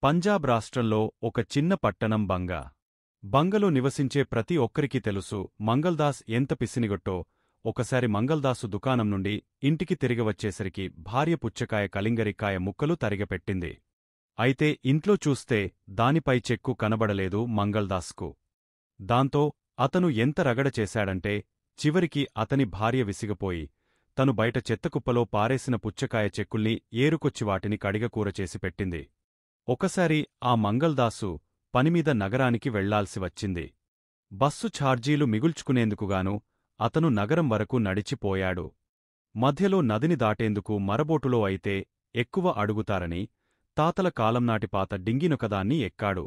పంజాబ్ రాష్ట్రంలో ఒక చిన్న పట్టణం బంగా. బంగలో నివసించే ప్రతి ఒక్కరికీ తెలుసు మంగల్దాస్ ఎంత పిసినిగొట్టో. ఒకసారి మంగల్దాసు దుకాణం నుండి ఇంటికి తిరిగివచ్చేసరికి భార్య పుచ్చకాయ కలింగరికాయ ముక్కలు తరిగపెట్టింది. అయితే ఇంట్లో చూస్తే దానిపై చెక్కు కనబడలేదు మంగల్దాస్కు. దాంతో అతను ఎంత రగడ చేశాడంటే చివరికి అతని భార్య విసిగపోయి తను బయట చెత్తకుప్పలో పారేసిన పుచ్చకాయ చెక్కుల్ని ఏరుకొచ్చి వాటిని కడిగకూర చేసి పెట్టింది. ఒకసారి ఆ మంగల్దాసు పనిమీద నగరానికి వెళ్లాల్సి వచ్చింది. బస్సు ఛార్జీలు మిగుల్చుకునేందుకుగాను అతను నగరం వరకు నడిచిపోయాడు. మధ్యలో నదిని దాటేందుకు మరబోటులో అయితే ఎక్కువ అడుగుతారని తాతల కాలంనాటి పాత డింగినొకదాన్ని ఎక్కాడు.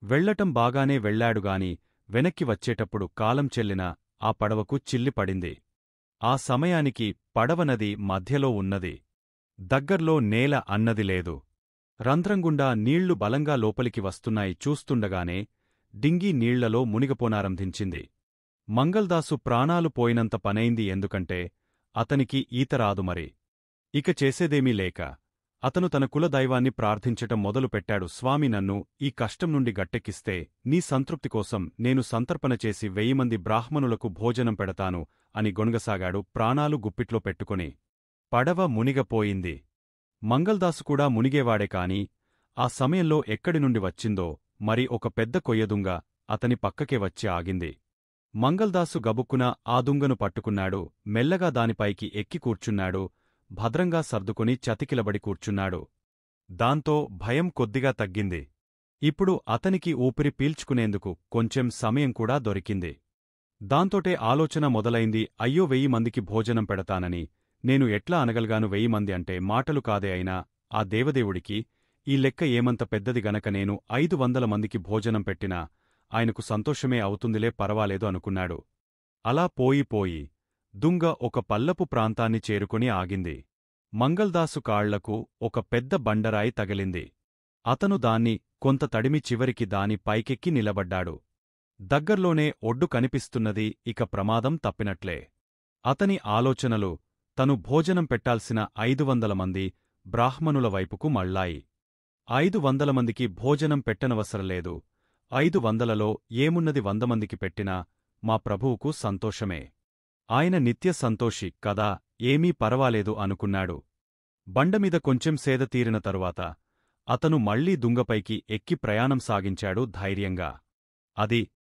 వెళ్లటం బాగానే వెళ్లాడుగాని వెనక్కి వచ్చేటప్పుడు కాలం చెల్లిన ఆ పడవకు చిల్లిపడింది. ఆ సమయానికి పడవ నది మధ్యలో ఉన్నది. దగ్గర్లో నేల అన్నది లేదు. రంధ్రంగుండా నీళ్లు బలంగా లోపలికి వస్తున్నాయి. చూస్తుండగానే డింగీ నీళ్లలో మునిగపోనారంభించింది. మంగల్దాసు ప్రాణాలు పోయినంత పనైంది. ఎందుకంటే అతనికి ఈతరాదు మరి. ఇక చేసేదేమీ లేక అతను తన కులదైవాన్ని ప్రార్థించటం మొదలుపెట్టాడు. స్వామి, నన్ను ఈ కష్టం నుండి గట్టెక్కిస్తే నీ సంతృప్తి కోసం నేను సంతర్పణ చేసి 1000 మంది బ్రాహ్మణులకు భోజనం పెడతాను అని గొణగసాగాడు ప్రాణాలు గుప్పిట్లో పెట్టుకుని. పడవ మునిగపోయింది. మంగల్దాసు కూడా మునిగేవాడే కాని ఆ సమయంలో ఎక్కడి నుండి వచ్చిందో మరి ఒక పెద్ద కొయ్యదుంగ అతని పక్కకే వచ్చి ఆగింది. మంగల్దాసు గబుక్కున ఆ దుంగను పట్టుకున్నాడు. మెల్లగా దానిపైకి ఎక్కి కూర్చున్నాడు. భద్రంగా సర్దుకుని చతికిలబడి కూర్చున్నాడు. దాంతో భయం కొద్దిగా తగ్గింది. ఇప్పుడు అతనికి ఊపిరి పీల్చుకునేందుకు కొంచెం సమయం కూడా దొరికింది. దాంతోటే ఆలోచన మొదలైంది. అయ్యో, 1000 మందికి భోజనం పెడతానని నేను ఎట్లా అనగలిగాను? 1000 మంది అంటే మాటలు కాదే. అయినా ఆ దేవదేవుడికి ఈ లెక్క ఏమంత పెద్దది గనక నేను 500 మందికి భోజనం పెట్టినా ఆయనకు సంతోషమే అవుతుందిలే, పరవాలేదు అనుకున్నాడు. అలా పోయి దుంగ ఒక పల్లపు ప్రాంతాన్ని చేరుకుని ఆగింది. మంగల్దాసు కాళ్లకు ఒక పెద్ద బండరాయి తగిలింది. అతను దాన్ని కొంత తడిమి చివరికి దాని పైకెక్కి నిలబడ్డాడు. దగ్గర్లోనే ఒడ్డు కనిపిస్తున్నది. ఇక ప్రమాదం తప్పినట్లే. అతని ఆలోచనలు తను భోజనం పెట్టాల్సిన 500 మంది బ్రాహ్మణుల వైపుకు మళ్ళాయి. 500 మందికి భోజనం పెట్టనవసరలేదు. 500లలో ఏమున్నది, 100 మందికి పెట్టినా మా ప్రభువుకు సంతోషమే. ఆయన నిత్య సంతోషి కదా, ఏమీ పరవాలేదు అనుకున్నాడు. బండమీద కొంచెం సేద తీరిన తరువాత అతను మళ్లీ దుంగపైకి ఎక్కి ప్రయాణం సాగించాడు ధైర్యంగా. అది